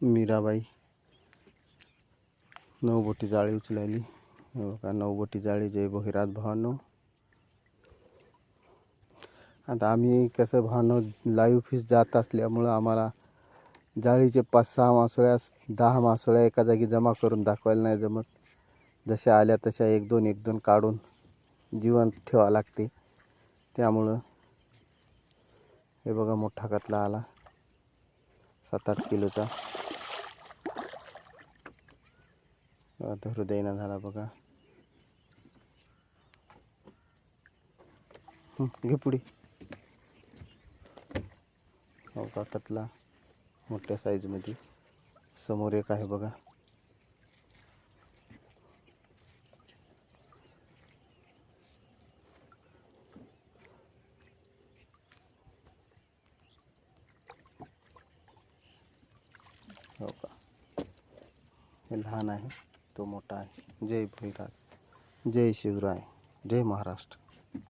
मीराबाई नवबोटी जाळी उचलायली. बघा नवबोटी जाळी. जय भोईराज भावांनो. आता आम्ही कसं भावांनो लाईव्ह फिश जात असल्यामुळं आम्हाला जाळीचे 5-6 मासोळ्या 10 मासोळ्या एका जागी जमा करून दाखवायला नाही जमत. जशा आल्या तशा 1-2 काढून जिवंत ठेवावं लागते. त्यामुळं हे बघा मोठा कतला आला 7-8 किलोचा. धरू देईना झाला बघा. घे पुढे. हो का कतला मोठ्या साईजमध्ये. समोर एक आहे बघा. हो का. हे लहान आहे तो मोठा आहे. जय भोईराज. जय शिवराय. जय महाराष्ट्र.